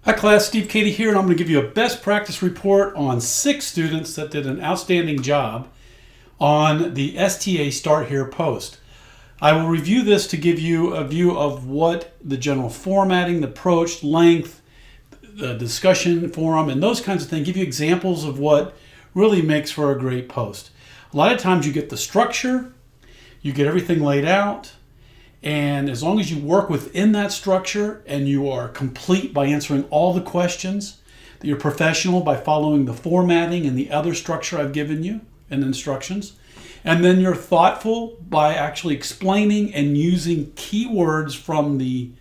Hi class, Steve Cady here, and I'm going to give you a best practice report on 6 students that did an outstanding job on the STA Start Here post. I will review this to give you a view of what the general formatting, the approach, length, the discussion forum, and those kinds of things. Give you examples of what really makes for a great post. A lot of times you get the structure, you get everything laid out, and as long as you work within that structure and you are complete by answering all the questions, that you're professional by following the formatting and the other structure I've given you and instructions, and then you're thoughtful by actually explaining and using keywords from the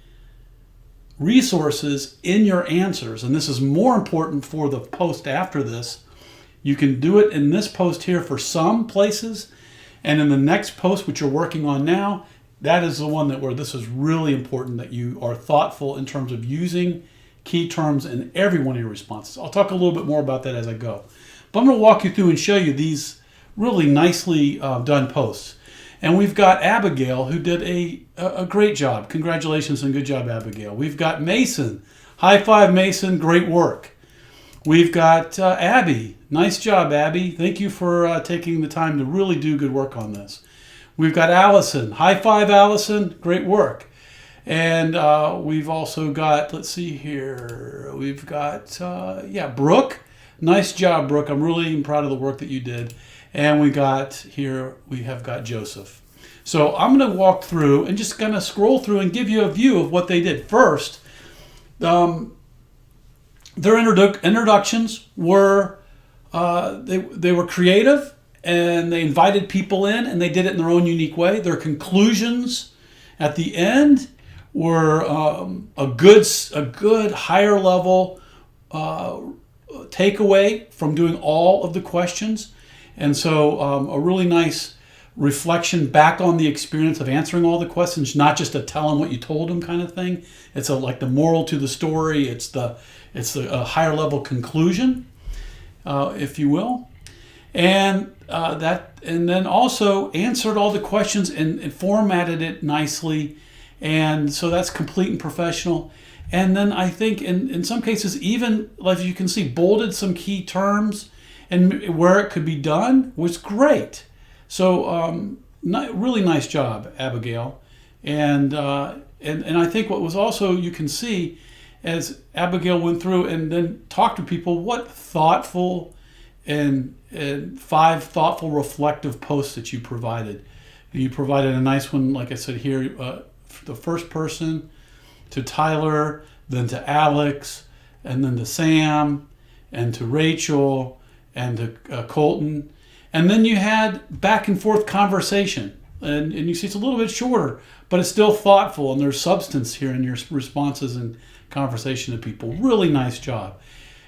resources in your answers, and this is more important for the post after this. You can do it in this post here for some places, and in the next post, which you're working on now, that is the one where this is really important, that you are thoughtful in terms of using key terms in every one of your responses. I'll talk a little bit more about that as I go. But I'm going to walk you through and show you these really nicely done posts. And we've got Abigail, who did a great job. Congratulations and good job, Abigail. We've got Mason. High five, Mason. Great work. We've got Abby. Nice job, Abby. Thank you for taking the time to really do good work on this. We've got Alison. High five, Alison. Great work. And we've also got, let's see here, we've got, Brooke. Nice job, Brooke. I'm really proud of the work that you did. And we have got Joseph. So I'm going to walk through and just kind of scroll through and give you a view of what they did. First, their introductions were, they were creative, and they invited people in, and they did it in their own unique way. Their conclusions at the end were a good higher level takeaway from doing all of the questions. And so a really nice reflection back on the experience of answering all the questions, not just a tell them what you told them kind of thing. It's like the moral to the story. It's the higher level conclusion, if you will. And then also answered all the questions and formatted it nicely, and so that's complete and professional. And then I think in some cases, even like you can see, bolded some key terms and where it could be done was great. So really nice job, Abigail. And I think what was also, you can see as Abigail went through and then talked to people, what thoughtful and 5 thoughtful, reflective posts that you provided. You provided a nice one, like I said here, the first person to Tyler, then to Alex, and then to Sam, and to Rachel, and to Colton. And then you had back and forth conversation. And you see it's a little bit shorter, but it's still thoughtful, and there's substance here in your responses and conversation to people. Really nice job.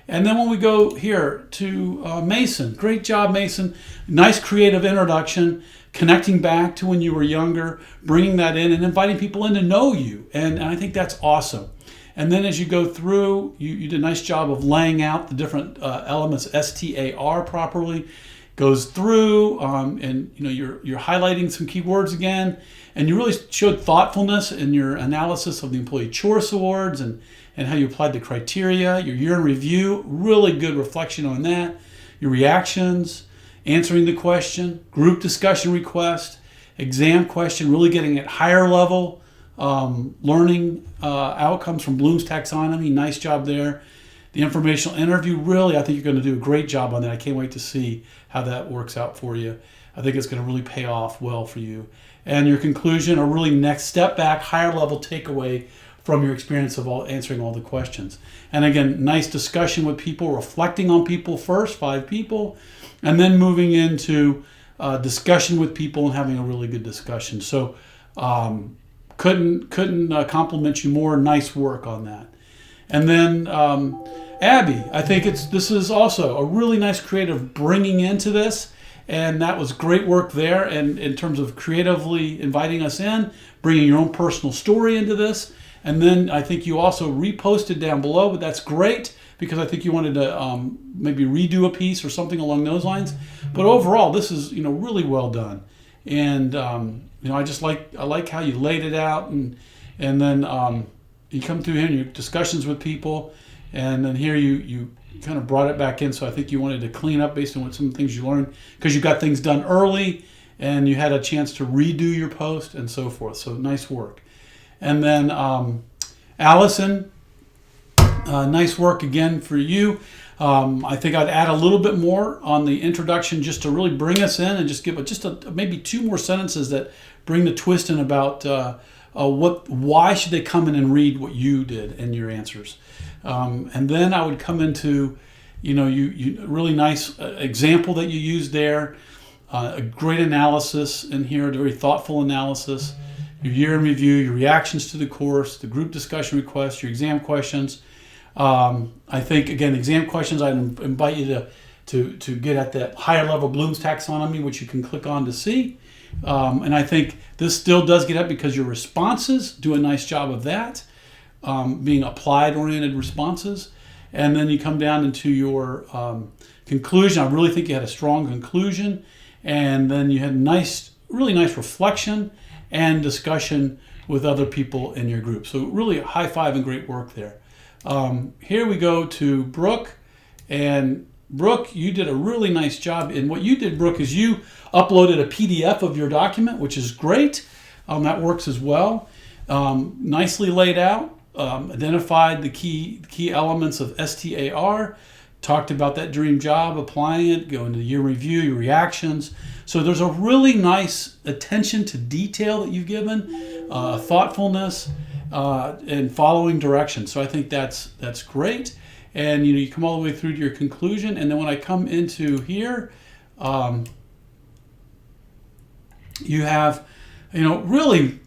And then when we go here to Mason, great job, Mason. Nice creative introduction, connecting back to when you were younger, bringing that in and inviting people in to know you. And I think that's awesome. And then as you go through, you did a nice job of laying out the different elements, STAR properly. Goes through, and you're highlighting some keywords again, and you really showed thoughtfulness in your analysis of the Employee Choice Awards and how you applied the criteria. Your year in review, really good reflection on that. Your reactions, answering the question, group discussion request, exam question, really getting at higher level learning outcomes from Bloom's taxonomy. Nice job there. The informational interview, really, I think you're going to do a great job on that. I can't wait to see how that works out for you. I think it's going to really pay off well for you. And your conclusion, a really next step back, higher level takeaway from your experience of answering all the questions. And again, nice discussion with people, reflecting on people first, 5 people, and then moving into discussion with people and having a really good discussion. So couldn't compliment you more. Nice work on that. And then Abby, I think this is also a really nice creative bringing into this, and that was great work there. And in terms of creatively inviting us in, bringing your own personal story into this, and then I think you also reposted down below, but that's great because I think you wanted to maybe redo a piece or something along those lines. But overall, this is really well done, and I like how you laid it out, and then you come through here and your discussions with people. And then here you kind of brought it back in. So I think you wanted to clean up based on what some things you learned, because you got things done early and you had a chance to redo your post and so forth. So nice work. And then Alison, nice work again for you. I think I'd add a little bit more on the introduction just to really bring us in, and just give maybe 2 more sentences that bring the twist in about why should they come in and read what you did in your answers. And then I would come into, you really nice example that you used there, a great analysis in here, a very thoughtful analysis, your year in review, your reactions to the course, the group discussion requests, your exam questions. I think, again, exam questions, I invite you to get at that higher level Bloom's taxonomy, which you can click on to see. And I think this still does get up because your responses do a nice job of that, being applied-oriented responses. And then you come down into your conclusion. I really think you had a strong conclusion. And then you had really nice reflection and discussion with other people in your group. So really a high five and great work there. Here we go to Brooke. And Brooke, you did a really nice job. And what you did, Brooke, is you uploaded a PDF of your document, which is great. That works as well. Nicely laid out, identified the key elements of STAR, talked about that dream job, applying it, going to your review, your reactions. So there's a really nice attention to detail that you've given, thoughtfulness, and following directions. So I think that's great. And you come all the way through to your conclusion. And then when I come into here, you have, really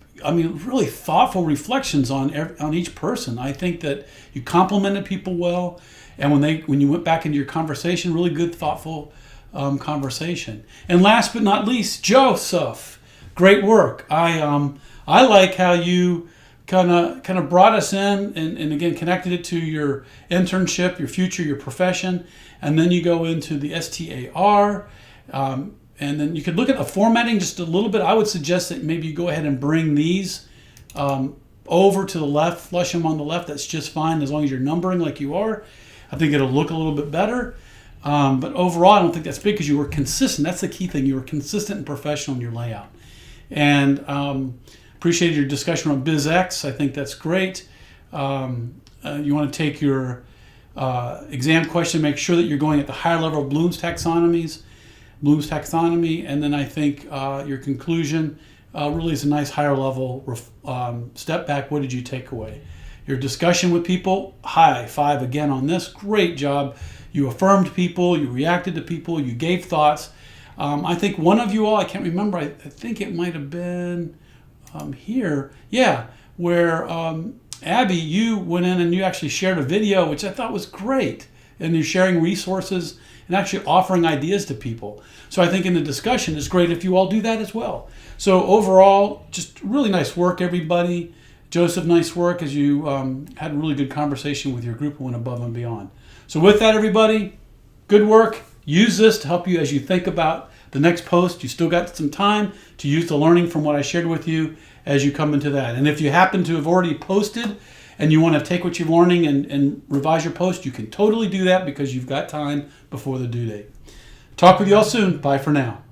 thoughtful reflections on each person. I think that you complimented people well, and when you went back into your conversation, really good, thoughtful conversation. And last but not least, Joseph, great work. I like how you kind of brought us in and again connected it to your internship, your future, your profession, and then you go into the STAR. And then you could look at the formatting just a little bit. I would suggest that maybe you go ahead and bring these over to the left, flush them on the left. That's just fine as long as you're numbering like you are. I think it'll look a little bit better. But overall, I don't think that's big because you were consistent. That's the key thing. You were consistent and professional in your layout. And appreciated your discussion on BizX. I think that's great. You want to take your exam question, make sure that you're going at the higher level of Bloom's taxonomy, and then I think your conclusion really is a nice higher level step back. What did you take away? Your discussion with people, high five again on this. Great job. You affirmed people, you reacted to people, you gave thoughts. I think one of you all, I can't remember, I think it might have been here, where Abby, you went in and you actually shared a video, which I thought was great. And you're sharing resources and actually offering ideas to people. So I think in the discussion, it's great if you all do that as well. So overall, just really nice work, everybody. Joseph, nice work as you had a really good conversation with your group and went above and beyond. So with that, everybody, good work. Use this to help you as you think about the next post. You still got some time to use the learning from what I shared with you as you come into that. And if you happen to have already posted and you want to take what you're learning and revise your post, you can totally do that because you've got time before the due date. Talk with you all soon. Bye for now.